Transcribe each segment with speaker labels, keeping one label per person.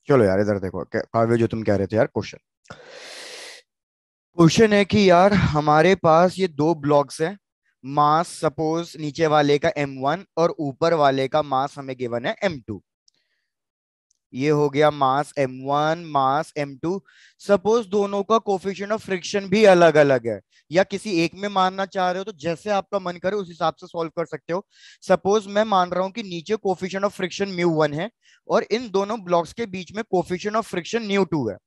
Speaker 1: चलो यार इधर देखो काव्य, जो तुम कह रहे थे यार, क्वेश्चन क्वेश्चन है कि यार हमारे पास ये दो ब्लॉक्स हैं। मास सपोज नीचे वाले का m1 और ऊपर वाले का मास हमें गिवन है m2। ये हो गया मास m1 मास m2। सपोज दोनों का कोफिशिएंट ऑफ फ्रिक्शन भी अलग अलग है, या किसी एक में मानना चाह रहे हो तो जैसे आपका मन करे उस हिसाब से सॉल्व कर सकते हो। सपोज मैं मान रहा हूं कि नीचे कोफिशिएंट ऑफ फ्रिक्शन म्यू 1 है और इन दोनों ब्लॉक्स के बीच में कोफिशिएंट ऑफ फ्रिक्शन म्यू 2 है।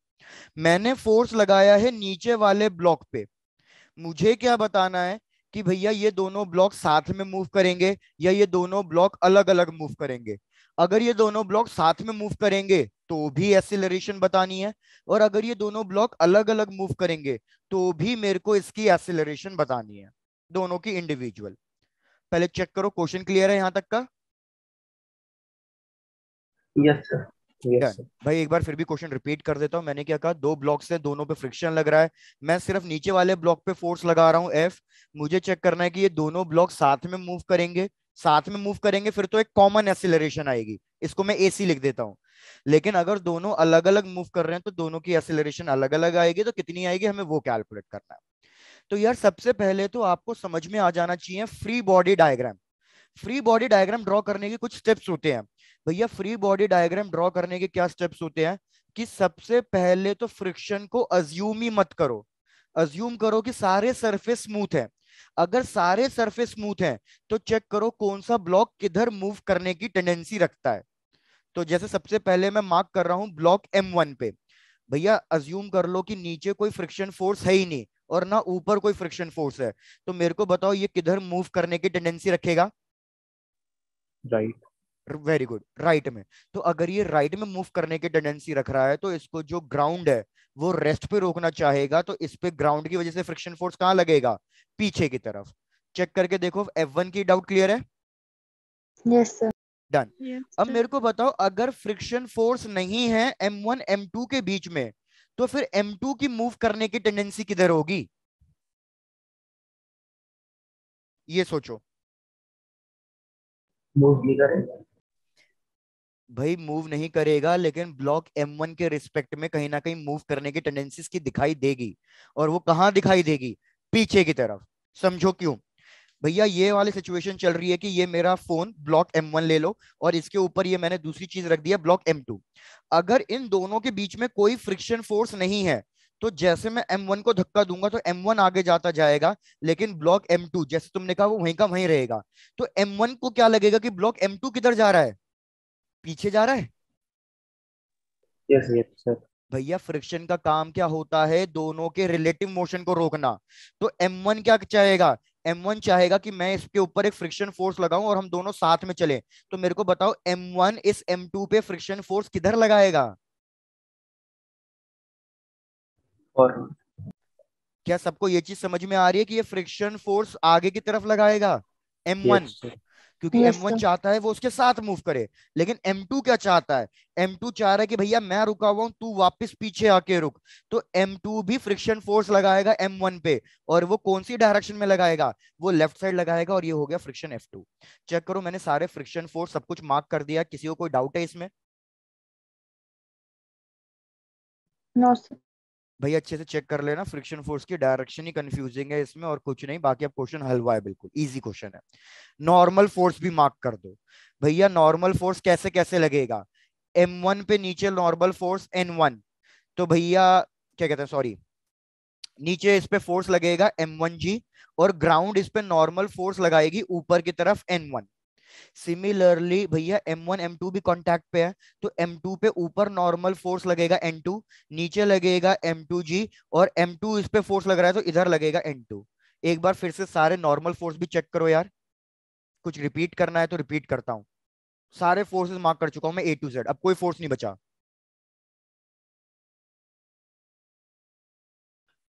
Speaker 1: मैंने फोर्स लगाया है नीचे वाले ब्लॉक पे। मुझे क्या बताना है कि भैया ये दोनों ब्लॉक साथ में मूव करेंगे या ये दोनों ब्लॉक अलग अलग मूव करेंगे। अगर ये दोनों ब्लॉक साथ में मूव करेंगे तो भी एक्सीलरेशन बतानी है, और अगर ये दोनों ब्लॉक अलग अलग मूव करेंगे तो भी मेरे को इसकी एक्सीलरेशन बतानी है, दोनों की इंडिविजुअल। पहले चेक करो क्वेश्चन क्लियर है यहां तक का।
Speaker 2: Yes sir. Yes
Speaker 1: done.
Speaker 2: Sir.
Speaker 1: भाई एक बार फिर भी क्वेश्चन रिपीट कर देता हूं। मैंने क्या कहा, दो ब्लॉक से दोनों पे फ्रिक्शन लग रहा है। मैं सिर्फ नीचे वाले ब्लॉक पे फोर्स लगा रहा हूं एफ। मुझे चेक करना है कि ये दोनों ब्लॉक साथ में मूव करेंगे। साथ में मूव करेंगे फिर तो एक कॉमन एक्सीलरेशन आएगी, इसको मैं एसी लिख देता हूं। लेकिन अगर दोनों अलग अलग मूव कर रहे हैं तो दोनों की एक्सीलरेशन अलग अलग आएगी, तो कितनी आएगी हमें वो कैलकुलेट करना है। तो यार सबसे पहले तो आपको समझ में आ जाना चाहिए free body diagram. Free body diagram draw करने के कुछ स्टेप्स होते हैं। भैया फ्री बॉडी डायग्राम ड्रॉ करने के क्या स्टेप्स होते हैं कि सबसे पहले तो फ्रिक्शन को अज्यूम ही मत करो। अज्यूम करो कि सारे सरफेस स्मूथ है। अगर सारे सरफेस स्मूथ हैं तो चेक करो कौन सा ब्लॉक किधर मूव करने की टेंडेंसी रखता है। तो जैसे सबसे पहले मैं मार्क कर रहा हूं ब्लॉक m1 पे। भैया अज्यूम कर लो कि नीचे कोई फ्रिक्शन फोर्स है ही नहीं और ना ऊपर कोई फ्रिक्शन फोर्स है। तो मेरे को बताओ ये किधर मूव करने की टेंडेंसी रखेगा।
Speaker 2: राइट।
Speaker 1: वेरी गुड, राइट में। तो अगर ये राइट में मूव करने की टेंडेंसी रख रहा है तो इसको जो ग्राउंड है वो रेस्ट पे रोकना चाहेगा, तो इस पे ग्राउंड की वजह से फ्रिक्शन फोर्स कहाँ लगेगा, पीछे की तरफ। चेक करके देखो F1 की डाउट क्लियर है।
Speaker 3: Yes sir.
Speaker 1: डन।
Speaker 3: यस
Speaker 1: अब
Speaker 3: सर।
Speaker 1: मेरे को बताओ अगर फ्रिक्शन फोर्स नहीं है m1 m2 के बीच में, तो फिर m2 की मूव करने की टेंडेंसी किधर होगी, ये सोचो।
Speaker 2: मूव नहीं करेगा।
Speaker 1: भाई मूव नहीं करेगा, लेकिन ब्लॉक m1 के रिस्पेक्ट में कहीं ना कहीं मूव करने की टेंडेंसी की दिखाई देगी। और वो कहाँ दिखाई देगी, पीछे की तरफ। समझो क्यों। भैया ये वाली सिचुएशन चल रही है कि ये मेरा फोन ब्लॉक m1 ले लो और इसके ऊपर ये मैंने दूसरी चीज रख दिया ब्लॉक m2। अगर इन दोनों के बीच में कोई फ्रिक्शन फोर्स नहीं है तो जैसे मैं m1 को धक्का दूंगा तो m1 आगे जाता जाएगा, लेकिन ब्लॉक m2 जैसे तुमने कहा वो वहीं का वहीं रहेगा। तो m1 को क्या लगेगा कि ब्लॉक m2 किधर जा रहा है, पीछे जा रहा है।
Speaker 2: Yes yes sir.
Speaker 1: भैया फ्रिक्शन का काम क्या होता है, दोनों के रिलेटिव मोशन को रोकना। तो M1 क्या चाहेगा, M1 चाहेगा कि मैं इसके ऊपर एक फ्रिक्शन फोर्स लगाऊं और हम दोनों साथ में चलें। तो मेरे को बताओ M1 इस M2 पे फ्रिक्शन फोर्स किधर लगाएगा।
Speaker 2: और
Speaker 1: क्या सबको ये चीज समझ में आ रही है कि ये फ्रिक्शन फोर्स आगे की तरफ लगाएगा M1,
Speaker 2: यस सर।
Speaker 1: क्योंकि
Speaker 3: यस
Speaker 1: M1
Speaker 3: सर।
Speaker 1: चाहता है वो उसके साथ मूव करे। लेकिन M2 क्या चाहता है, M2 चाह रहा है कि भैया मैं रुका हुआ हूं तू वापस पीछे आके रुक। तो M2 भी फ्रिक्शन फोर्स लगाएगा M1 पे। और वो कौन सी डायरेक्शन में लगाएगा, वो लेफ्ट साइड लगाएगा, और ये हो गया फ्रिक्शन F2। चेक करो मैंने सारे फ्रिक्शन फोर्स सब कुछ मार्क कर दिया, किसी को कोई डाउट है इसमें।
Speaker 3: No sir.
Speaker 1: भाई अच्छे से चेक कर लेना, फ्रिक्शन फोर्स की डायरेक्शन ही कंफ्यूजिंग है इसमें और कुछ नहीं, बाकी अब क्वेश्चन हलवा है, बिल्कुल इजी क्वेश्चन है। नॉर्मल फोर्स भी मार्क कर दो। भैया नॉर्मल फोर्स कैसे कैसे लगेगा, M1 पे नीचे नॉर्मल फोर्स N1। तो भैया क्या कहते हैं, सॉरी, नीचे इस पे फोर्स लगेगा M1G, और ग्राउंड इस पे नॉर्मल फोर्स लगाएगी ऊपर की तरफ N1। सिमिलरली भैया M1 M2 भी कांटेक्ट पे है, तो M2 पे ऊपर नॉर्मल फोर्स लगेगा N2, नीचे लगेगा M2G, और M2 इस पे फोर्स लग रहा है तो इधर लगेगा N2। एक बार फिर से सारे नॉर्मल फोर्स भी चेक करो यार, कुछ रिपीट करना है तो रिपीट करता हूं। सारे फोर्सेस मार्क कर चुका हूं मैं A to Z, अब कोई फोर्स नहीं बचा।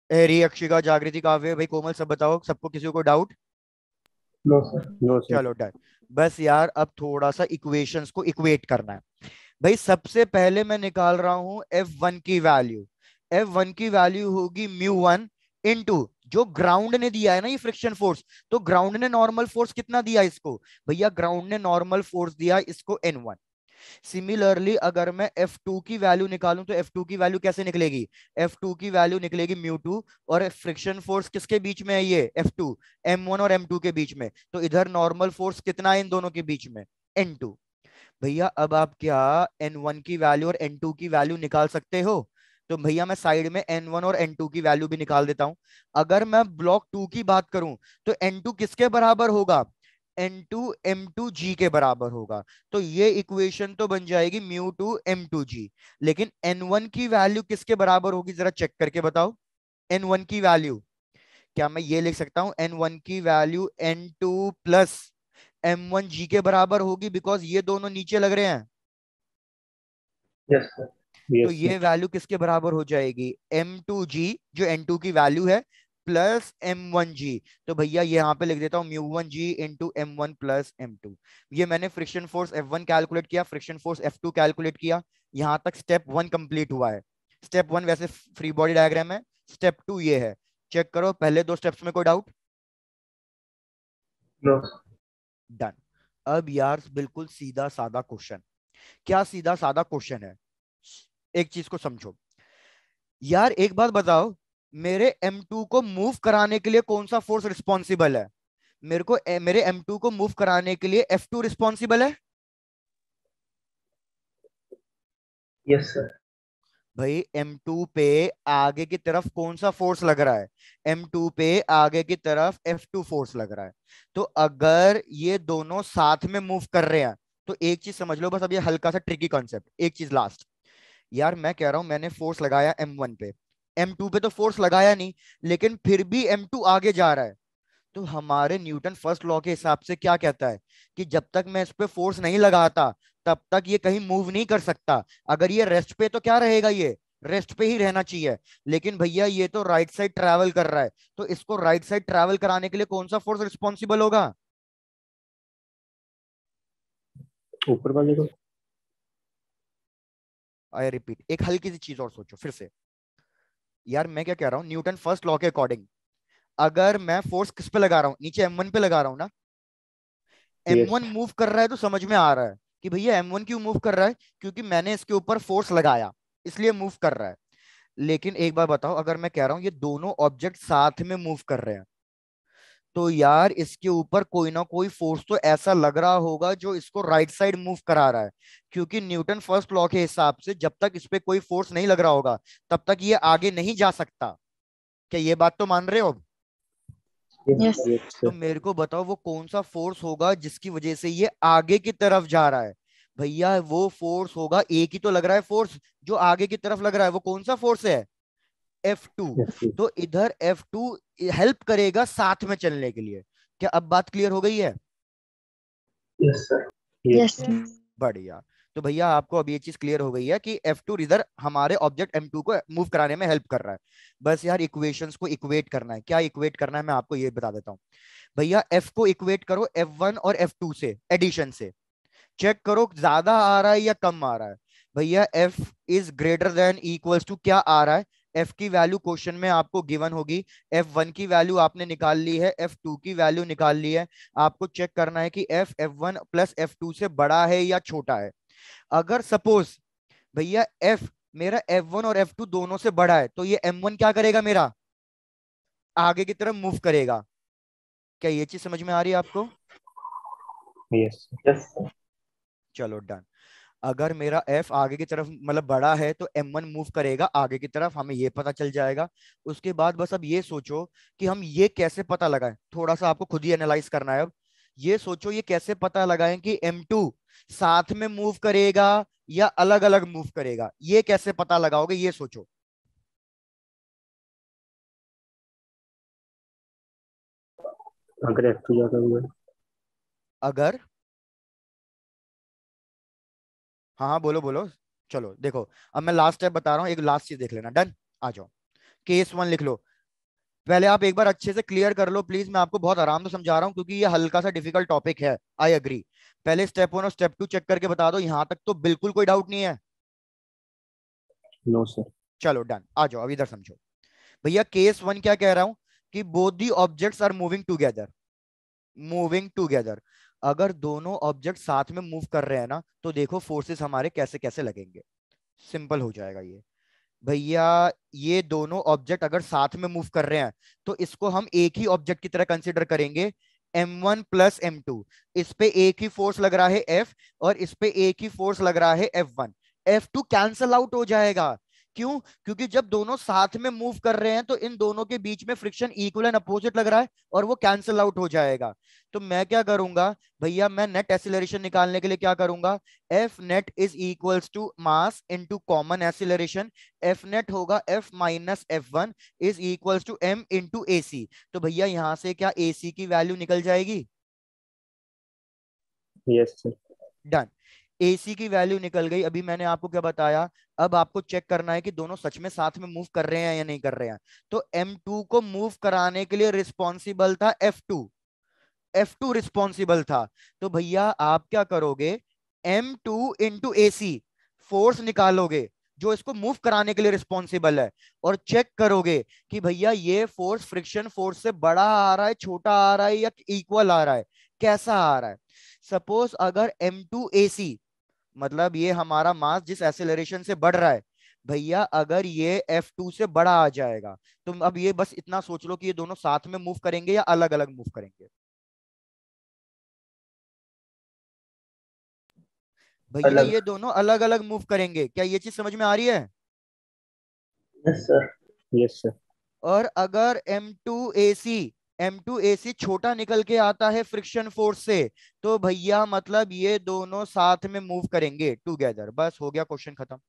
Speaker 1: एरी, अक्षिका, जागृति, काव्य, भाई कोमल, सब बताओ, सबको किसी को doubt.
Speaker 2: No sir. No sir.
Speaker 1: चलो डन। बस यार अब थोड़ा सा इक्वेशंस को इक्वेट करना है। भाई सबसे पहले मैं निकाल रहा हूं F1 की वैल्यू। F1 की वैल्यू होगी म्यू 1 इंटू जो ग्राउंड ने दिया है ना ये फ्रिक्शन फोर्स। तो ग्राउंड ने नॉर्मल फोर्स कितना दिया इसको, भैया ग्राउंड ने नॉर्मल फोर्स दिया इसको N1। सिमिलरली अगर मैं F2 की वैल्यू निकालूं तो F2 की वैल्यू कैसे निकलेगी? F2 की वैल्यू निकलेगी म्यू 2, और फ्रिक्शन फोर्स किसके बीच में है? ये F2 M1 और M2 के बीच में। तो इधर नॉर्मल फोर्स कितना है इन दोनों के बीच में? N2। भैया अब आप क्या N1 की वैल्यू और N2 की वैल्यू निकाल सकते हो? तो भैया मैं साइड में N1 और N2 की वैल्यू भी निकाल देता हूं। अगर मैं ब्लॉक 2 की बात करूं तो N2 किसके बराबर होगा? N2 M2G के बराबर होगा। तो ये इक्वेशन तो बन जाएगी म्यू 2 M2G। लेकिन N1 की वैल्यू किसके बराबर होगी, जरा चेक करके बताओ। N1 की वैल्यू क्या मैं ये लिख सकता हूं? N1 की वैल्यू N2 प्लस M1G के बराबर होगी, बिकॉज ये दोनों नीचे लग रहे हैं।
Speaker 2: Yes sir.
Speaker 1: तो
Speaker 2: यस
Speaker 1: ये
Speaker 2: सर।
Speaker 1: वैल्यू किसके बराबर हो जाएगी? M2G, जो N2 की वैल्यू है, प्लस M1G। तो भैया ये यहाँ पे लिख देता हूँ mu 1G into M1 plus M2। ये मैंने फ्रिक्शन फोर्स F1 कैलकुलेट किया, फ्रिक्शन फोर्स F2 कैलकुलेट किया। यहाँ तक स्टेप 1 कंप्लीट हुआ है। स्टेप 1 वैसे फ्री बॉडी डायग्राम है, स्टेप 2 ये है। चेक करो पहले 2 स्टेप्स में कोई डाउट?
Speaker 2: नो।
Speaker 1: डन। अब यार बिल्कुल सीधा साधा क्वेश्चन। क्या सीधा साधा क्वेश्चन है? एक चीज को समझो यार, एक बात बताओ, मेरे M2 को मूव कराने के लिए कौन सा फोर्स रिस्पॉन्सिबल है? मेरे M2 को मूव कराने के लिए F2 रिस्पॉन्सिबल है।
Speaker 2: Yes sir.
Speaker 1: भाई M2 पे आगे की तरफ कौन सा फोर्स लग रहा है? M2 पे आगे की तरफ F2 फोर्स लग रहा है। तो अगर ये दोनों साथ में मूव कर रहे हैं तो एक चीज समझ लो बस, अब ये हल्का सा ट्रिकी कॉन्सेप्ट, एक चीज लास्ट। यार मैं कह रहा हूं मैंने फोर्स लगाया M1 पे, M2 पे तो फोर्स लगाया नहीं, लेकिन फिर भी M2 आगे जा रहा है। तो हमारे न्यूटन फर्स्ट लॉ के हिसाब से क्या कहता है कि जब तक मैं इस पे फोर्स नहीं लगाता तब तक ये कहीं मूव नहीं कर सकता। अगर ये रेस्ट पे तो क्या रहेगा? ये रेस्ट पे ही रहना चाहिए। लेकिन भैया ये तो राइट साइड ट्रैवल कर रहा है, तो इसको राइट साइड ट्रैवल कराने के लिए कौन सा फोर्स रिस्पॉन्सिबल होगा?
Speaker 2: ऊपर वाले को।
Speaker 1: आई रिपीट, एक हल्की सी चीज और सोचो फिर से। यार मैं क्या कह रहा हूँ, न्यूटन फर्स्ट लॉ के अकॉर्डिंग अगर मैं फोर्स किस पे लगा रहा हूँ? नीचे M1 पे लगा रहा हूँ ना।
Speaker 2: यस।
Speaker 1: M1 मूव कर रहा है तो समझ में आ रहा है कि भैया M1 क्यों मूव कर रहा है, क्योंकि मैंने इसके ऊपर फोर्स लगाया, इसलिए मूव कर रहा है। लेकिन एक बार बताओ, अगर मैं कह रहा हूं ये दोनों ऑब्जेक्ट साथ में मूव कर रहे हैं तो यार इसके ऊपर कोई ना कोई फोर्स तो ऐसा लग रहा होगा जो इसको राइट साइड मूव करा रहा है। क्योंकि न्यूटन फर्स्ट लॉ के हिसाब से जब तक इस पे कोई फोर्स नहीं लग रहा होगा तब तक ये आगे नहीं जा सकता। क्या ये बात तो मान रहे हो?
Speaker 3: Yes.
Speaker 2: यस यस
Speaker 1: तो
Speaker 2: सर।
Speaker 1: मेरे को बताओ वो कौन सा फोर्स होगा जिसकी वजह से ये आगे की तरफ जा रहा है? भैया वो फोर्स होगा, एक ही तो लग रहा है फोर्स जो आगे की तरफ लग रहा है, वो कौन सा फोर्स है? F2।
Speaker 2: यस
Speaker 1: तो इधर F2 हेल्प करेगा साथ में चलने के लिए। क्या अब बात क्लियर हो गई है?
Speaker 2: Yes sir.
Speaker 3: Yes,
Speaker 2: yes.
Speaker 3: sir.
Speaker 1: बढ़िया। तो भैया आपको अब ये चीज क्लियर हो गई है कि F2 इधर हमारे ऑब्जेक्ट M2 को मूव कराने में हेल्प कर रहा है। बस यार इक्वेशंस को इक्वेट करना है। क्या इक्वेट करना है मैं आपको ये बता देता हूँ। भैया F को इक्वेट करो F1 और F2 से, एडिशन से। चेक करो ज्यादा आ रहा है या कम आ रहा है। भैया F is greater than equals to क्या आ रहा है? F की वैल्यू क्वेश्चन में आपको गिवन होगी। F1 की वैल्यू आपने निकाल ली है, F2 की वैल्यू निकाल ली है। आपको चेक करना है कि F F1 प्लस F2 से बड़ा है या छोटा है। अगर सपोज भैया F मेरा F1 और F2 दोनों से बड़ा है तो ये M1 क्या करेगा? मेरा आगे की तरफ मूव करेगा। क्या ये चीज समझ में आ रही है आपको?
Speaker 2: Yes yes sir.
Speaker 1: चलो डन। अगर मेरा F आगे की तरफ मतलब बड़ा है तो M1 मूव करेगा आगे की तरफ, हमें ये पता चल जाएगा। उसके बाद बस अब ये सोचो कि हम ये कैसे पता लगाएं, थोड़ा सा आपको खुद ही एनालाइज करना है अब। ये सोचो ये कैसे पता लगाएं कि M2 साथ में मूव करेगा या अलग अलग मूव करेगा, ये कैसे पता लगाओगे ये सोचो।
Speaker 2: अगर F2 ज्यादा हुआ है।
Speaker 1: अगर हाँ हाँ बोलो बोलो। चलो देखो, अब मैं लास्ट स्टेप बता रहा हूँ, एक लास्ट चीज देख लेना। डन। आ जाओ, केस 1 लिख लो। पहले आप एक बार अच्छे से क्लियर कर लो प्लीज, मैं आपको बहुत आराम से समझा रहा हूँ क्योंकि ये हल्का सा डिफिकल्ट टॉपिक है। I agree. पहले स्टेप 1 और स्टेप 2 चेक करके बता दो, यहां तक तो बिल्कुल कोई डाउट नहीं है।
Speaker 2: No sir.
Speaker 1: चलो डन, आ जाओ अब इधर समझो। भैया केस 1 क्या कह रहा हूं कि both the objects are moving together, moving together. अगर दोनों ऑब्जेक्ट साथ में मूव कर रहे हैं ना, तो देखो फोर्सेस हमारे कैसे कैसे लगेंगे। सिंपल हो जाएगा ये। भैया ये दोनों ऑब्जेक्ट अगर साथ में मूव कर रहे हैं, तो इसको हम एक ही ऑब्जेक्ट की तरह कंसिडर करेंगे, m1 प्लस m2। इस पे एक ही फोर्स लग रहा है F, और इस पे एक ही फोर्स लग रहा है F1। F2 कैंसल आउट हो जाएगा। क्यों? क्योंकि जब दोनों साथ में मूव कर रहे हैं तो इन दोनों के बीच में फ्रिक्शन इक्वल एंड अपोजिट लग रहा है, और वो कैंसल आउट हो जाएगा। तो मैं क्या करूंगा भैया, मैं नेट एक्सीलरेशन निकालने के लिए क्या करूंगा, F net is equals to mass into common acceleration. F net होगा F minus F1 is equals to M into A C. तो भैया यहां से क्या ए सी की वैल्यू निकल जाएगी?
Speaker 2: Yes sir.
Speaker 1: डन। एसी की वैल्यू निकल गई। अभी मैंने आपको क्या बताया, अब आपको चेक करना है कि दोनों सच में साथ में मूव कर रहे हैं या नहीं कर रहे हैं। तो M2 को मूव कराने के लिए रिस्पॉन्सिबल था F2। F2 रिस्पॉन्सिबल था। तो भैया आप क्या करोगे, M2 into A C force निकालोगे जो इसको मूव कराने के लिए रिस्पॉन्सिबल है, और चेक करोगे कि भैया ये फोर्स फ्रिक्शन फोर्स से बड़ा आ रहा है, छोटा आ रहा है, या इक्वल आ रहा है, कैसा आ रहा है। सपोज अगर M2AC, मतलब ये हमारा मास जिस एक्सेलरेशन से बढ़ रहा है, भैया अगर ये F2 से बड़ा आ जाएगा, तो अब ये बस इतना सोच लो कि ये दोनों साथ में मूव करेंगे या अलग अलग मूव करेंगे। भैया
Speaker 2: अलग।
Speaker 1: ये दोनों अलग अलग मूव करेंगे। क्या ये चीज समझ में आ रही है?
Speaker 2: Yes sir. Yes sir.
Speaker 1: और अगर M2AC छोटा निकल के आता है फ्रिक्शन फोर्स से, तो भैया मतलब ये दोनों साथ में मूव करेंगे टुगेदर। बस हो गया, क्वेश्चन खत्म।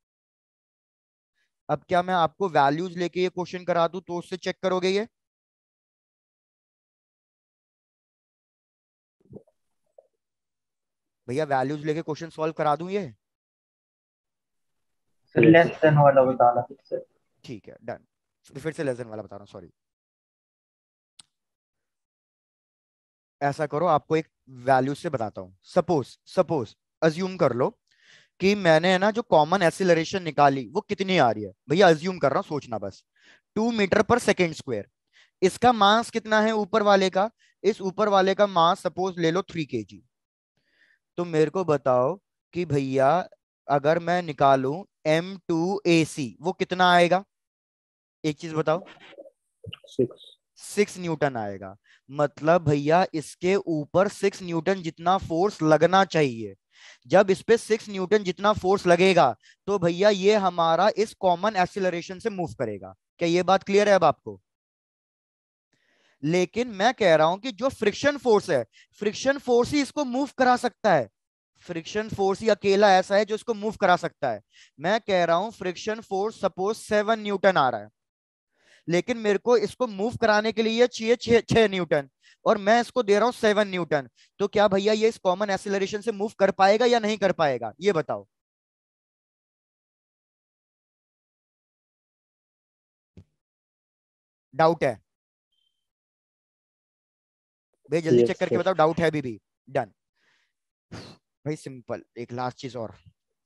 Speaker 1: अब क्या मैं आपको वैल्यूज लेके ये क्वेश्चन करा दूं तो उससे चेक करोगे ये? भैया वैल्यूज लेके क्वेश्चन सॉल्व करा दूं ये?
Speaker 2: सर लेस देन वाला बताना फिर से।
Speaker 1: ठीक है, डन। फिर से लेसन वाला बता रहा हूँ, सॉरी। ऐसा करो, आपको एक वैल्यू से बताता हूँ। सपोज सपोज अज्यूम कर लो कि मैंने है ना जो कॉमन एक्सीलरेशन निकाली वो कितनी आ रही है। भैया अज्यूम कर रहा हूँ, सोचना बस। 2 मीटर पर सेकेंड स्क्वायर। इसका मास कितना है ऊपर वाले का? इस ऊपर वाले का मास सपोज ले लो 3 kg। तो मेरे को बताओ कि भैया अगर मैं निकालूं M2AC वो कितना आएगा? एक चीज बताओ।
Speaker 2: 6।
Speaker 1: 6 न्यूटन आएगा। मतलब भैया इसके ऊपर 6 न्यूटन जितना फोर्स लगना चाहिए। जब इस पे 6 न्यूटन जितना फोर्स लगेगा, तो भैया ये हमारा इस कॉमन एक्सीलरेशन से मूव करेगा। क्या ये बात क्लियर है अब आपको? लेकिन मैं कह रहा हूं कि जो फ्रिक्शन फोर्स है, फ्रिक्शन फोर्स ही इसको मूव करा सकता है। फ्रिक्शन फोर्स ही अकेला ऐसा है जो इसको मूव करा सकता है। मैं कह रहा हूं फ्रिक्शन फोर्स सपोज 7 न्यूटन आ रहा है, लेकिन मेरे को इसको मूव कराने के लिए चाहिए 6 न्यूटन, और मैं इसको दे रहा हूं 7 न्यूटन। तो क्या भैया ये इस कॉमन एक्सीलरेशन से मूव कर पाएगा या नहीं कर पाएगा, ये बताओ। डाउट है? भाई जल्दी चेक
Speaker 2: यस
Speaker 1: करके
Speaker 2: सर।
Speaker 1: बताओ, डाउट है अभी भी? डन। भाई सिंपल, एक लास्ट चीज और।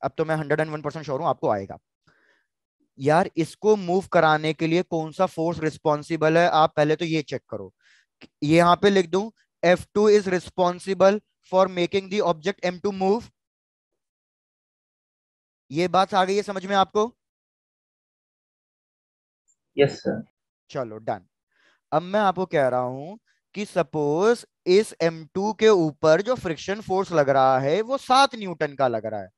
Speaker 1: अब तो मैं 101% श्योर हूं आपको आएगा। यार इसको मूव कराने के लिए कौन सा फोर्स रिस्पॉन्सिबल है, आप पहले तो ये चेक करो। ये यहां पे लिख दूं, F2 is responsible for making the object M2 move. ये बात आ गई है समझ में आपको?
Speaker 2: Yes sir.
Speaker 1: चलो डन। अब मैं आपको कह रहा हूं कि सपोज इस M2 के ऊपर जो फ्रिक्शन फोर्स लग रहा है वो 7 न्यूटन का लग रहा है।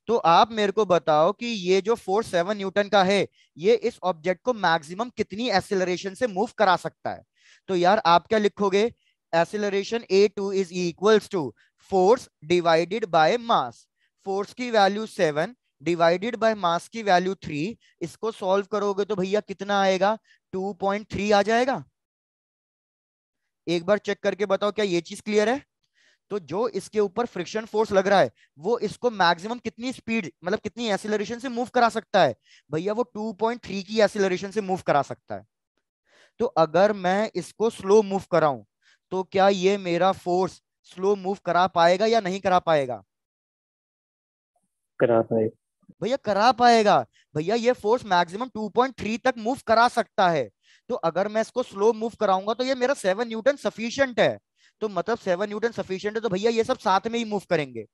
Speaker 1: तो आप मेरे को बताओ कि ये जो फोर्स 7 न्यूटन का है, ये इस ऑब्जेक्ट को मैक्सिमम कितनी एक्सेलरेशन से मूव करा सकता है। तो यार आप क्या लिखोगे, acceleration A2 is equals to force divided by mass. Force की वैल्यू 7 डिवाइडेड बाय मास की वैल्यू 3। इसको सॉल्व करोगे तो भैया कितना आएगा, 2.3 आ जाएगा। एक बार चेक करके बताओ क्या ये चीज क्लियर है? तो जो इसके ऊपर फ्रिक्शन फोर्स लग रहा है, वो इसको मैक्सिमम कितनी स्पीड, मतलब कितनी एक्सीलरेशन से मूव करा सकता है? भैया वो 2.3 की एक्सीलरेशन से मूव करा सकता है। तो अगर मैं इसको स्लो मूव कराऊं, तो क्या ये मेरा फोर्स स्लो मूव करा पाएगा या नहीं करा पाएगा?
Speaker 2: करा पाए।
Speaker 1: भैया करा पाएगा। भैया ये फोर्स मैक्सिमम 2.3 तक मूव करा सकता है। तो अगर मैं इसको स्लो मूव कराऊंगा तो ये मेरा 7 न्यूटन सफिशियंट है। तो मतलब 7 न्यूटन सफिशिएंट है, तो भैया ये सब साथ में ही मूव करेंगे।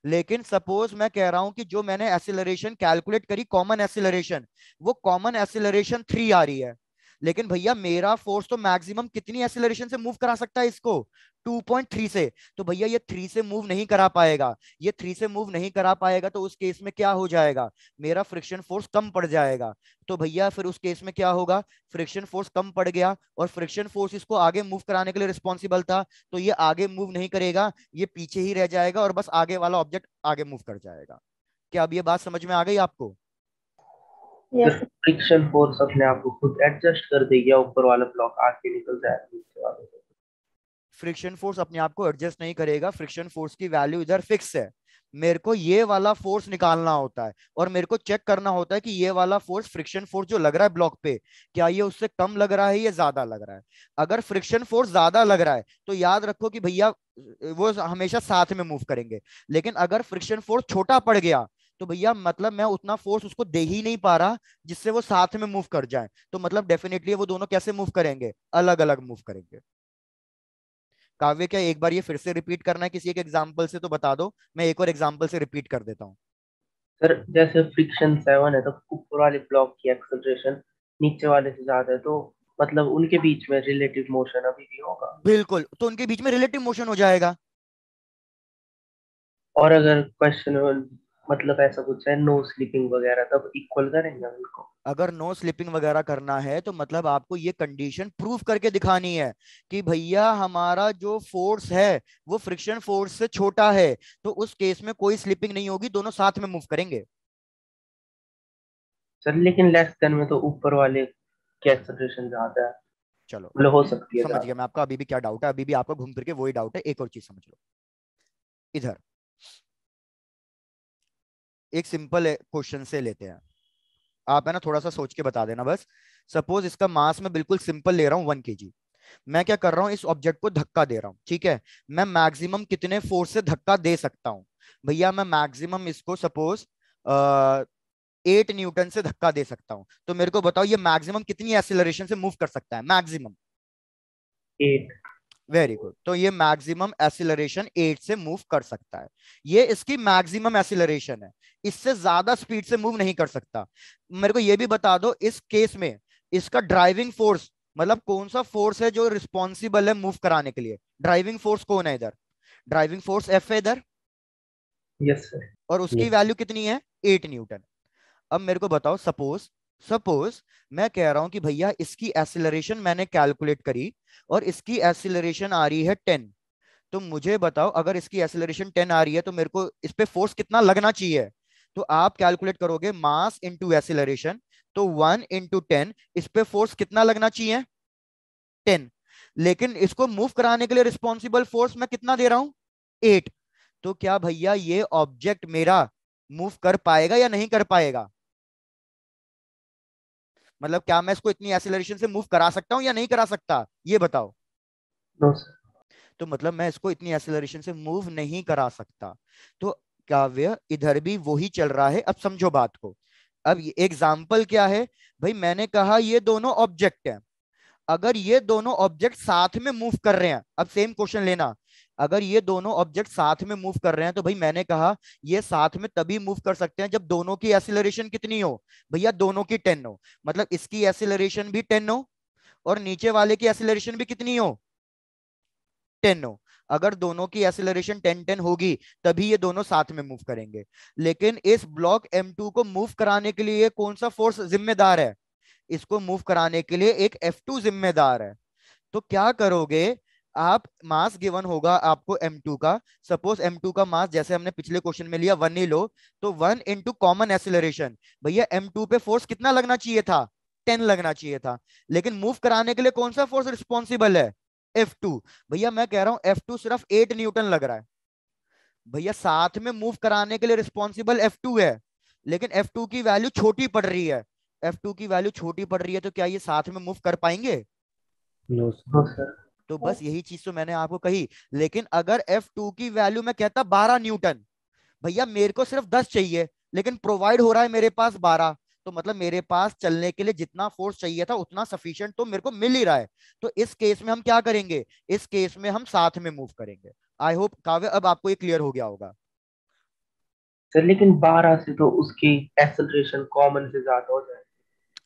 Speaker 1: लेकिन सपोज मैं कह रहा हूं कि जो मैंने एसिलरेशन कैलकुलेट करी कॉमन एसिलरेशन, वो कॉमन एसिलरेशन 3 आ रही है, लेकिन भैया मेरा फोर्स तो मैक्सिमम कितनी एसिलरेशन से मूव करा सकता है इसको, 2.3 से। तो भैया ये 3 से मूव नहीं करा पाएगा, ये 3 से मूव नहीं करा पाएगा, तो उस केस में क्या हो जाएगा, मेरा फ्रिक्शन फोर्स कम पड़ जाएगा। तो भैया फिर उस केस में क्या होगा, फ्रिक्शन फोर्स कम पड़ गया, और फ्रिक्शन फोर्स इसको आगे मूव कराने के लिए रिस्पॉन्सिबल था, तो ये आगे मूव नहीं करेगा, ये पीछे ही रह जाएगा, और बस आगे वाला ऑब्जेक्ट आगे मूव कर जाएगा। क्या अब ये बात समझ में आ गई आपको?
Speaker 3: Yes.
Speaker 2: फ्रिक्शन फोर्स अपने आप को खुद एडजस्ट कर देगी या ऊपर वाला ब्लॉक आगे निकल जाएगा नीचे वाले से?
Speaker 1: फ्रिक्शन फोर्स अपने आप को एडजस्ट नहीं करेगा, फ्रिक्शन फोर्स की वैल्यू इधर फिक्स है। मेरे को ये वाला फोर्स निकालना होता है, और मेरे को चेक करना होता है कि ये वाला फोर्स, फ्रिक्शन फोर्स जो लग रहा है ब्लॉक पे, क्या ये उससे कम लग रहा है या ज्यादा लग रहा है। अगर फ्रिक्शन फोर्स ज्यादा लग रहा है तो याद रखो कि भैया वो हमेशा साथ में मूव करेंगे। लेकिन अगर फ्रिक्शन फोर्स छोटा पड़ गया तो भैया मतलब मैं उतना फोर्स उसको दे ही नहीं पा रहा जिससे वो साथ में मूव कर जाए, तो मतलब डेफिनेटली वो दोनों कैसे मूव करेंगे, अलग अलग मूव करेंगे। काव्य, क्या एक बार ये फिर से रिपीट करना है किसी एक एग्जांपल से, तो बता दो, मैं एक और एग्जांपल से रिपीट कर देता हूँ।
Speaker 2: सर जैसे फ्रिक्शन 7 है तो ऊपर वाले ब्लॉक की एक्सेलरेशन नीचे वाले से ज्यादा है, तो मतलब उनके बीच में रिलेटिव मोशन अभी भी होगा।
Speaker 1: बिल्कुल, तो उनके बीच में रिलेटिव मोशन हो जाएगा।
Speaker 2: और अगर क्वेश्चन मतलब ऐसा कुछ है नो स्लीपिंग वगैरह, तब इक्वल करेंगे उनको?
Speaker 1: अगर नो स्लिपिंग वगैरह करना है तो मतलब आपको ये कंडीशन प्रूव करके दिखानी है कि भैया हमारा जो फोर्स है वो फ्रिक्शन फोर्स से छोटा है, तो उस केस में कोई स्लिपिंग नहीं होगी, दोनों साथ में मूव करेंगे।
Speaker 2: सर लेकिन लेस देन में तो ऊपर वाले की एक्सेलरेशन ज्यादा है,
Speaker 1: चलो
Speaker 2: मतलब हो सकती है
Speaker 1: समझ गया
Speaker 2: ज्यादा।
Speaker 1: मैं आपका अभी भी क्या डाउट है, अभी भी आपका घूम फिर के वही डाउट है। एक और चीज समझ लो, इधर एक सिंपल क्वेश्चन से लेते हैं, आप है ना थोड़ा सा सोच के बता देना बस। सपोज इसका मास मैं बिल्कुल सिंपल ले रहा हूं 1 kg। मैं क्या कर रहा हूं, इस ऑब्जेक्ट को धक्का दे रहा हूं, ठीक है। मैं मैक्सिमम कितने फोर्स से धक्का दे सकता हूं, भैया मैं मैक्सिमम इसको सपोज 8 न्यूटन से धक्का दे सकता हूं। तो मेरे को बताओ ये मैक्सिमम कितनी एक्सीलरेशन से मूव कर सकता है, मैक्सिमम।
Speaker 2: 8।
Speaker 1: वेरी गुड, तो ये मैक्सिमम एक्सीलरेशन 8 से मूव कर सकता है, ये इसकी मैक्सिमम एक्सीलरेशन है, इससे ज्यादा स्पीड से मूव नहीं कर सकता। मेरे को ये भी बता दो इस केस में इसका ड्राइविंग फोर्स, मतलब कौन सा फोर्स है जो रिस्पॉन्सिबल है मूव कराने के लिए, ड्राइविंग फोर्स कौन है इधर, ड्राइविंग फोर्स एफ है इधर,
Speaker 2: यस सर।
Speaker 1: और उसकी वैल्यू कितनी है, 8 न्यूटन। अब मेरे को बताओ, सपोज सपोज मैं कह रहा हूं कि भैया इसकी एक्सीलरेशन मैंने कैलकुलेट करी और इसकी एक्सीलरेशन आ रही है 10। तो मुझे बताओ अगर इसकी एक्सीलरेशन 10 आ रही है तो मेरे को इस पे फोर्स कितना लगना चाहिए। तो आप कैलकुलेट करोगे मास इंटू एक्सीलरेशन, तो 1 इंटू 10, इस पे फोर्स कितना लगना चाहिए, 10। लेकिन इसको मूव कराने के लिए रिस्पॉन्सिबल फोर्स मैं कितना दे रहा हूं, 8। तो क्या भैया ये ऑब्जेक्ट मेरा मूव कर पाएगा या नहीं कर पाएगा, मतलब क्या मैं इसको इतनी एक्सीलरेशन से मूव करा सकता हूं या नहीं करा सकता, ये बताओ।
Speaker 2: No sir.
Speaker 1: तो मतलब मैं इसको इतनी एक्सेलरेशन से मूव नहीं करा सकता। तो काव्य इधर भी वही चल रहा है, अब समझो बात को। अब एग्जाम्पल क्या है, भाई मैंने कहा ये दोनों ऑब्जेक्ट हैं, अगर ये दोनों ऑब्जेक्ट साथ में मूव कर रहे हैं, अब सेम क्वेश्चन लेना, अगर ये दोनों ऑब्जेक्ट साथ में मूव कर रहे हैं तो भाई मैंने कहा ये साथ में तभी मूव कर सकते हैं जब दोनों की एक्सीलरेशन कितनी हो, भैया दोनों की 10 हो, मतलब इसकी एक्सीलरेशन भी 10 हो और नीचे वाले की एक्सीलरेशन भी कितनी हो, 10 हो। अगर दोनों की एक्सीलरेशन 10-10 होगी तभी ये दोनों साथ में मूव करेंगे। लेकिन इस ब्लॉक M2 को मूव कराने के लिए कौन सा फोर्स जिम्मेदार है, इसको मूव कराने के लिए एक F2 जिम्मेदार है। तो क्या करोगे आप, मास गिवन होगा आपको M2 का, सपोज M2 का मास जैसे हमने पिछले क्वेश्चन में लिया 1 ही लो, तो 1 इंटू कॉमन एक्सीलरेशन, भैया M2 पे फोर्स कितना लगना चाहिए था, 10 लगना चाहिए था। लेकिन मूव कराने के लिए कौन सा फोर्स रिस्पॉन्सिबल है, F2। भैया मैं कह रहा हूं F2 सिर्फ 8 न्यूटन लग रहा है, भैया साथ में मूव कराने के लिए रिस्पॉन्सिबल F2 है, लेकिन F2 की वैल्यू छोटी पड़ रही है, F2 की वैल्यू छोटी पड़ रही है, तो क्या ये साथ में मूव कर पाएंगे।
Speaker 2: No sir.
Speaker 1: तो बस यही चीज तो मैंने आपको कही। लेकिन अगर F2 की वैल्यू मैं कहता 12 न्यूटन, भैया मेरे को सिर्फ 10 चाहिए लेकिन प्रोवाइड हो रहा है मेरे पास 12, तो मतलब मेरे पास चलने के लिए जितना फोर्स चाहिए था उतना सफिशिएंट तो मेरे को मिल ही रहा है। तो इस केस में हम क्या करेंगे, इस केस में हम साथ में मूव करेंगे। आई होप काव्य अब आपको ये क्लियर हो गया होगा।
Speaker 2: सर लेकिन 12 से तो उसकी एक्सेलरेशन कॉमन से ज्यादा हो जाए।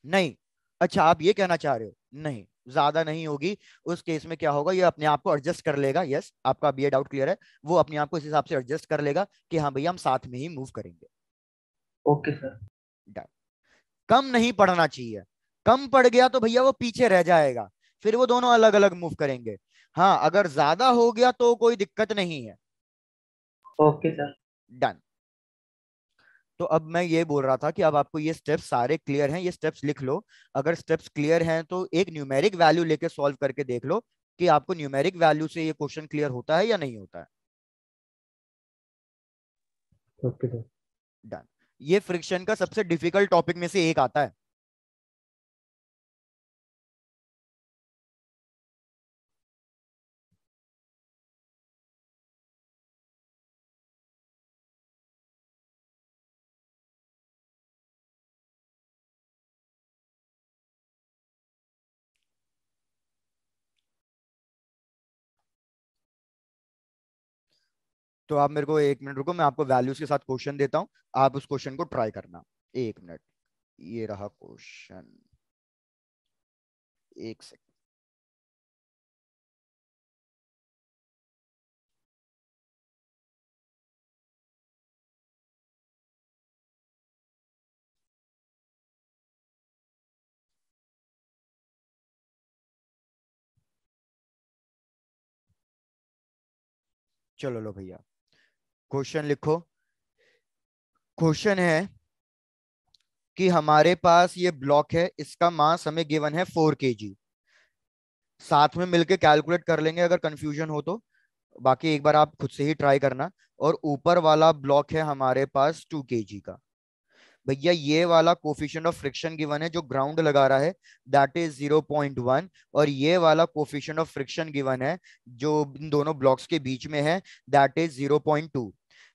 Speaker 1: नहीं, अच्छा आप ये कहना चाह रहे हो, नहीं ज्यादा नहीं होगी। उस केस में क्या होगा, ये अपने आप को एडजस्ट कर लेगा। यस, आपका अब ये डाउट क्लियर है, वो अपने आप को इस हिसाब से एडजस्ट कर लेगा कि हाँ भैया हम साथ में ही मूव करेंगे।
Speaker 2: Okay sir.
Speaker 1: Done. कम नहीं पड़ना चाहिए, कम पड़ गया तो भैया वो पीछे रह जाएगा, फिर वो दोनों अलग अलग मूव करेंगे। हाँ अगर ज्यादा हो गया तो कोई दिक्कत नहीं है।
Speaker 2: Okay sir.
Speaker 1: डन। तो अब मैं ये बोल रहा था कि अब आपको ये स्टेप्स सारे क्लियर हैं, ये स्टेप्स लिख लो। अगर स्टेप्स क्लियर हैं तो एक न्यूमेरिक वैल्यू लेके सॉल्व करके देख लो कि आपको न्यूमेरिक वैल्यू से ये क्वेश्चन क्लियर होता है या नहीं होता है।
Speaker 2: Okay sir.
Speaker 1: डन। ये फ्रिक्शन का सबसे डिफिकल्ट टॉपिक में से एक आता है। तो आप मेरे को 1 मिनट रुको, मैं आपको वैल्यूज के साथ क्वेश्चन देता हूं, आप उस क्वेश्चन को ट्राई करना। 1 मिनट, ये रहा क्वेश्चन, 1 सेकंड। चलो लो भैया, क्वेश्चन लिखो। क्वेश्चन है कि हमारे पास ये ब्लॉक है, इसका मास हमें गिवन है 4 kg। साथ में मिलके कैलकुलेट कर लेंगे अगर कंफ्यूजन हो तो, बाकी एक बार आप खुद से ही ट्राई करना। और ऊपर वाला ब्लॉक है हमारे पास 2 kg का। भैया ये वाला कोफिशिएंट ऑफ फ्रिक्शन गिवन है जो ग्राउंड लगा रहा है, दैट इज 0.1। और ये वाला कोफिशिएंट ऑफ फ्रिक्शन गिवन है जो इन दोनों ब्लॉक्स के बीच में है, दैट इज 0.2।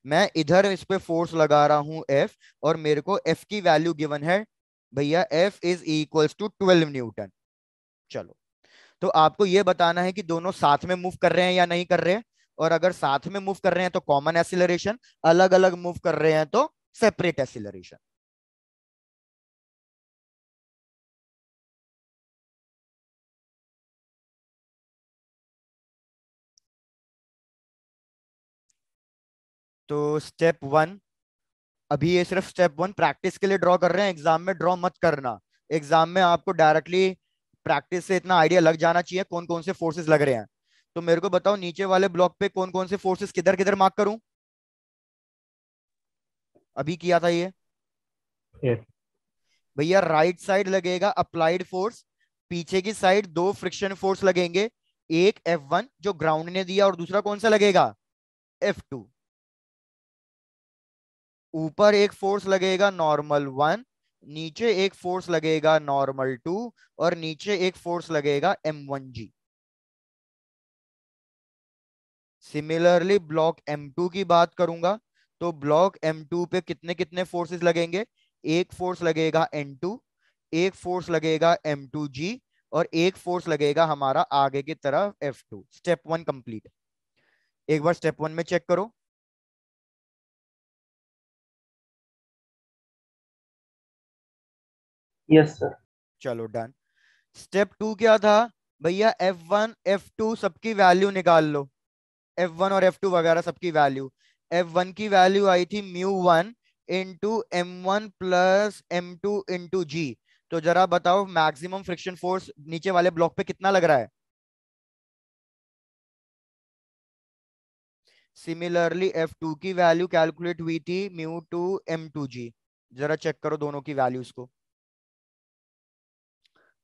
Speaker 1: मैं इधर इस पे फोर्स लगा रहा हूं एफ, और मेरे को एफ की वैल्यू गिवन है भैया, F is equals to 12 newton. चलो, तो आपको ये बताना है कि दोनों साथ में मूव कर रहे हैं या नहीं कर रहे हैं। और अगर साथ में मूव कर रहे हैं तो कॉमन एसिलरेशन, अलग अलग मूव कर रहे हैं तो सेपरेट एसिलरेशन। तो स्टेप 1, अभी ये सिर्फ स्टेप 1 प्रैक्टिस के लिए ड्रॉ कर रहे हैं, एग्जाम में ड्रॉ मत करना। एग्जाम में आपको डायरेक्टली प्रैक्टिस से इतना आइडिया लग जाना चाहिए कौन कौन से फोर्सेस लग रहे हैं। तो मेरे को बताओ नीचे वाले ब्लॉक पे कौन कौन से फोर्सेस किधर किधर मार्क करूं। अभी किया था ये
Speaker 2: यस।
Speaker 1: भैया, राइट साइड लगेगा अप्लाइड फोर्स, पीछे की साइड दो फ्रिक्शन फोर्स लगेंगे, एक F1 जो ग्राउंड ने दिया और दूसरा कौन सा लगेगा, F2। ऊपर एक फोर्स लगेगा नॉर्मल 1, नीचे एक फोर्स लगेगा नॉर्मल 2, और नीचे एक फोर्स लगेगा M1G। सिमिलरली ब्लॉक M2 की बात करूंगा, तो ब्लॉक M2 पे कितने कितने फोर्सेस लगेंगे, एक फोर्स लगेगा N2, एक फोर्स लगेगा M2G, और एक फोर्स लगेगा हमारा आगे की तरफ F2। Step 1 complete. एक बार स्टेप 1 में चेक करो।
Speaker 2: Yes sir.
Speaker 1: चलो डन। स्टेप 2 क्या था भैया, F1 F2 सबकी वैल्यू निकाल लो। F1 और F2 वगैरह सबकी वैल्यू। F1 की वैल्यू आई थी μ1 into M1 plus M2 into G। तो जरा बताओ मैक्सिमम फ्रिक्शन फोर्स नीचे वाले ब्लॉक पे कितना लग रहा है। सिमिलरली F2 की वैल्यू कैलकुलेट हुई थी μ2 M2G। जरा चेक करो दोनों की वैल्यूज को।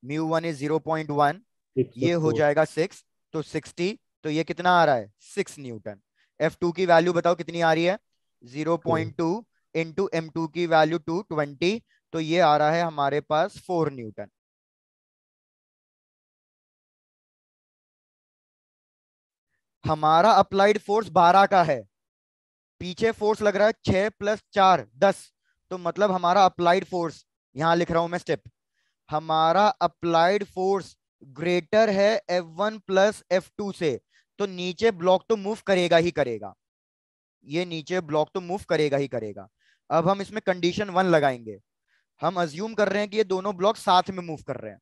Speaker 1: μ1 इज 0.1, ये हो
Speaker 2: 604।
Speaker 1: जाएगा 6, तो 60। तो ये कितना आ रहा है, 6 न्यूटन। F2 की वैल्यू बताओ कितनी आ रही है, 0.2 इंटू M2 की वैल्यू 220, तो ये आ रहा है हमारे पास 4 न्यूटन। हमारा अप्लाइड फोर्स 12 का है, पीछे फोर्स लग रहा है 6 + 4 10, तो मतलब हमारा अप्लाइड फोर्स यहां लिख रहा हूं मैं स्टेप। हमारा अप्लाइड फोर्स ग्रेटर है F1 प्लस F2 से, तो नीचे ब्लॉक तो मूव करेगा ही करेगा, ये नीचे ब्लॉक तो मूव करेगा ही करेगा। अब हम इसमें कंडीशन 1 लगाएंगे। हम अज्यूम कर रहे हैं कि ये दोनों ब्लॉक साथ में मूव कर रहे हैं,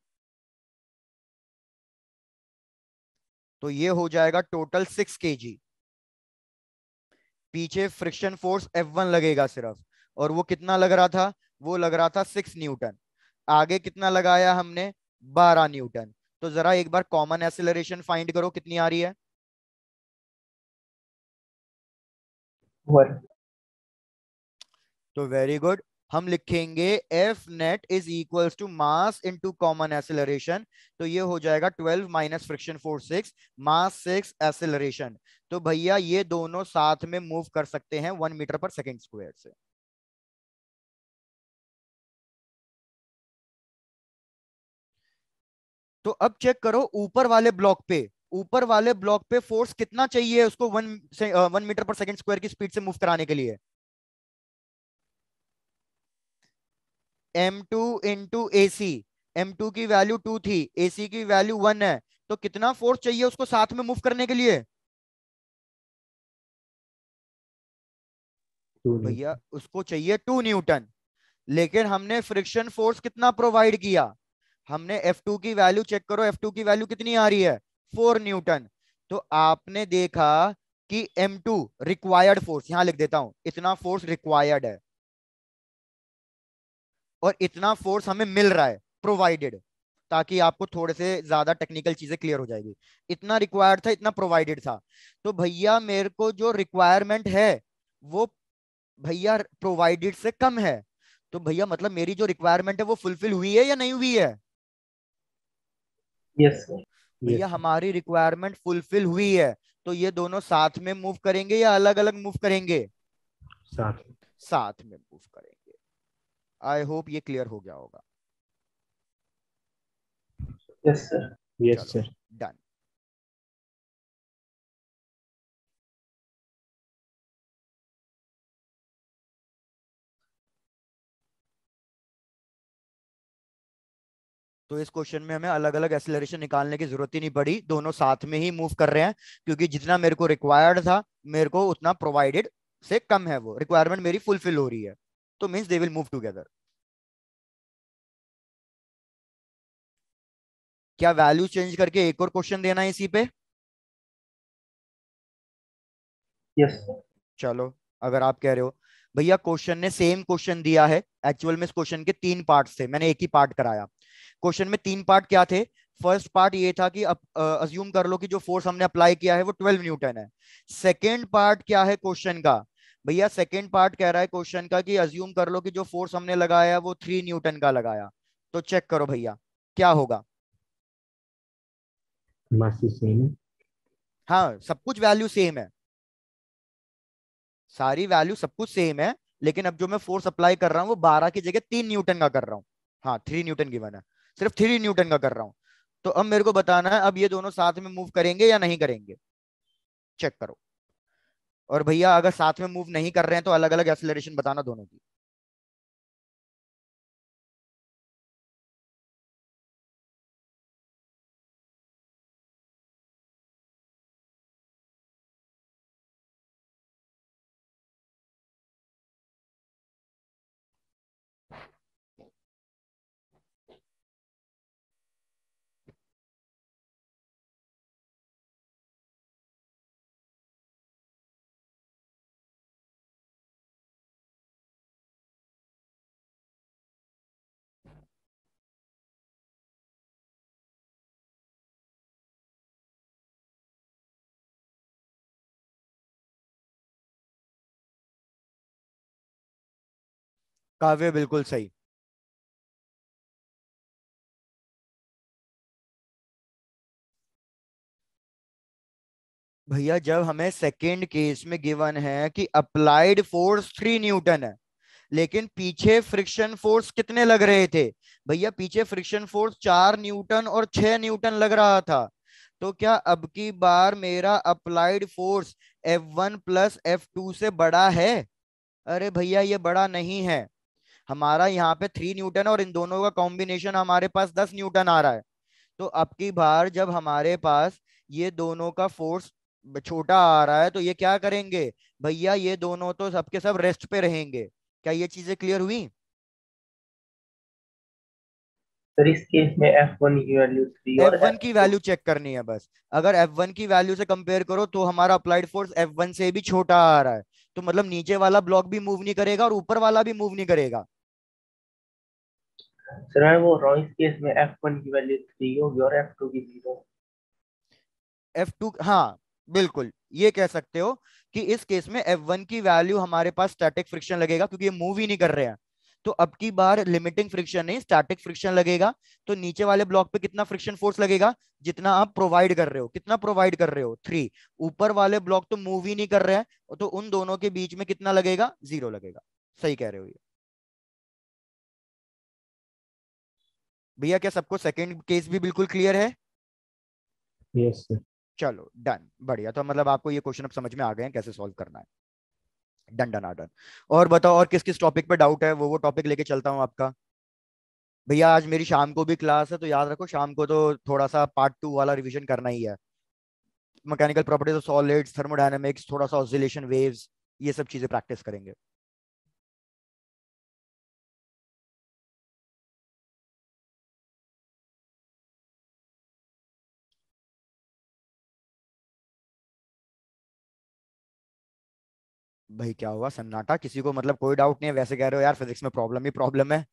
Speaker 1: तो ये हो जाएगा टोटल 6 kg। पीछे फ्रिक्शन फोर्स F1 लगेगा सिर्फ, और वो कितना लग रहा था, वो लग रहा था 6 न्यूटन। आगे कितना लगाया हमने, 12 न्यूटन। तो जरा एक बार कॉमन एक्सेलरेशन फाइंड करो कितनी आ रही है।
Speaker 2: 1।
Speaker 1: तो वेरी गुड, हम लिखेंगे F net is equals to mass into common acceleration. तो ये हो जाएगा 12 minus friction force 6, mass 6, acceleration. तो भैया ये दोनों साथ में मूव कर सकते हैं 1 मीटर पर सेकेंड स्क्वायर से। तो अब चेक करो ऊपर वाले ब्लॉक पे, ऊपर वाले ब्लॉक पे फोर्स कितना चाहिए उसको 1 मीटर पर सेकेंड स्क्वायर की स्पीड से मूव कराने के लिए। M2 into AC। M2 की वैल्यू 2 थी, AC की वैल्यू 1 है, तो कितना फोर्स चाहिए उसको साथ में मूव करने के लिए।
Speaker 4: 2
Speaker 1: भैया
Speaker 4: न्यूटन।
Speaker 1: उसको चाहिए 2 न्यूटन, लेकिन हमने फ्रिक्शन फोर्स कितना प्रोवाइड किया। हमने F2 की वैल्यू चेक करो, F2 की वैल्यू कितनी आ रही है, 4 न्यूटन। तो आपने देखा कि M2 रिक्वायर्ड फोर्स, यहां लिख देता हूं, इतना फोर्स रिक्वायर्ड है, और इतना फोर्स हमें मिल रहा है प्रोवाइडेड, ताकि आपको थोड़े से ज्यादा टेक्निकल चीजें क्लियर हो जाएगी। इतना रिक्वायर्ड था, इतना प्रोवाइडेड था। तो भैया मेरे को जो रिक्वायरमेंट है वो भैया प्रोवाइडेड से कम है। तो भैया मतलब मेरी जो रिक्वायरमेंट है वो फुलफिल हुई है या नहीं हुई है।
Speaker 2: Yes sir.
Speaker 1: भैया
Speaker 4: यस
Speaker 1: हमारी रिक्वायरमेंट फुलफिल हुई है, तो ये दोनों साथ में मूव करेंगे या अलग अलग मूव करेंगे।
Speaker 4: साथ में।
Speaker 1: साथ में मूव करेंगे। आई होप ये क्लियर हो गया होगा।
Speaker 2: Yes sir.
Speaker 4: यस
Speaker 1: चलो
Speaker 4: सर।
Speaker 1: डन। तो इस क्वेश्चन में हमें अलग अलग एक्सेलरेशन निकालने की जरूरत ही नहीं पड़ी, दोनों साथ में ही मूव कर रहे हैं, क्योंकि जितना मेरे को रिक्वायर्ड था मेरे को उतना प्रोवाइडेड से कम है, वो रिक्वायरमेंट मेरी फुलफिल हो रही है, तो means they will move together. क्या वैल्यू चेंज करके एक और क्वेश्चन देना है इसी पे।
Speaker 2: Yes sir.
Speaker 1: चलो अगर आप कह रहे हो। भैया क्वेश्चन ने सेम क्वेश्चन दिया है, एक्चुअल में इस क्वेश्चन के 3 पार्ट थे, मैंने एक ही पार्ट कराया। क्वेश्चन में 3 पार्ट क्या थे। फर्स्ट पार्ट ये था कि अज्यूम कर लो कि जो फोर्स हमने अप्लाई किया है वो 12 न्यूटन है। सेकेंड पार्ट क्या है क्वेश्चन का, भैया सेकेंड पार्ट कह रहा है क्वेश्चन का कि अज्यूम कर लो कि जो फोर्स हमने लगाया वो 3 न्यूटन का लगाया। तो चेक करो भैया क्या होगा।
Speaker 4: मास सेम है।
Speaker 1: हाँ सब कुछ वैल्यू सेम है, सारी वैल्यू सब कुछ सेम है, लेकिन अब जो मैं फोर्स अप्लाई कर रहा हूँ वो 12 की जगह 3 न्यूटन का कर रहा हूँ। हाँ 3 न्यूटन गिवन है, सिर्फ 3 न्यूटन का कर रहा हूँ। तो अब मेरे को बताना है अब ये दोनों साथ में मूव करेंगे या नहीं करेंगे, चेक करो। और भैया अगर साथ में मूव नहीं कर रहे हैं तो अलग अलग एक्सेलरेशन बताना दोनों की। काव्य बिल्कुल सही। भैया जब हमें सेकेंड केस में गिवन है कि अप्लाइड फोर्स 3 न्यूटन है, लेकिन पीछे फ्रिक्शन फोर्स कितने लग रहे थे। भैया पीछे फ्रिक्शन फोर्स 4 न्यूटन और 6 न्यूटन लग रहा था। तो क्या अब की बार मेरा applied force F1 plus F2 से बड़ा है। अरे भैया ये बड़ा नहीं है। हमारा यहाँ पे 3 न्यूटन है और इन दोनों का कॉम्बिनेशन हमारे पास 10 न्यूटन आ रहा है। तो अब की बार जब हमारे पास ये दोनों का फोर्स छोटा आ रहा है तो ये क्या करेंगे भैया, ये दोनों तो सबके सब रेस्ट पे रहेंगे। क्या ये चीजें क्लियर हुई?
Speaker 2: सर इस केस में F1 की वैल्यू 3
Speaker 1: एफ
Speaker 2: और
Speaker 1: वन की
Speaker 2: F2।
Speaker 1: वैल्यू चेक करनी है बस। अगर F1 की वैल्यू से कंपेयर करो तो हमारा अप्लाइड फोर्स F1 से भी छोटा आ रहा है। तो मतलब नीचे वाला ब्लॉक भी मूव नहीं करेगा और ऊपर वाला भी मूव नहीं करेगा।
Speaker 2: सर मैं बोल रहा हूँ इस केस में F1 की वैल्यू 3 होगी और F2 की 0।
Speaker 1: F2, हाँ बिल्कुल ये कह सकते हो कि इस केस में F1 की वैल्यू हमारे पास स्टैटिक फ्रिक्शन लगेगा क्योंकि ये मूव ही नहीं कर रहे हैं। तो अब की बार लिमिटिंग फ्रिक्शन नहीं स्टैटिक फ्रिक्शन लगेगा। तो नीचे वाले ब्लॉक पे कितना फ्रिक्शन फोर्स लगेगा? जितना आप प्रोवाइड कर रहे हो। कितना प्रोवाइड कर रहे हो? 3। ऊपर वाले ब्लॉक तो मूव ही नहीं कर रहे हैं तो उन दोनों के बीच में कितना लगेगा? 0 लगेगा। सही कह रहे हो ये भैया। क्या सबको सेकंड केस भी बिल्कुल क्लियर है?
Speaker 4: Yes sir.
Speaker 1: चलो डन, बढ़िया। तो मतलब आपको ये क्वेश्चन अब समझ में आ गए हैं कैसे सॉल्व करना है। Done done done. और बताओ, और किस किस टॉपिक पे डाउट है वो टॉपिक लेके चलता हूँ आपका। भैया आज मेरी शाम को भी क्लास है तो याद रखो शाम को तो थोड़ा सा पार्ट 2 वाला रिवीजन करना ही है। Mechanical properties of solids, thermodynamics, थोड़ा सा ऑसिलेशन वेव्स, ये सब चीजें प्रैक्टिस करेंगे। भाई क्या हुआ सन्नाटा? किसी को मतलब कोई डाउट नहीं है? वैसे कह रहे हो यार फिजिक्स में प्रॉब्लम ही प्रॉब्लम है।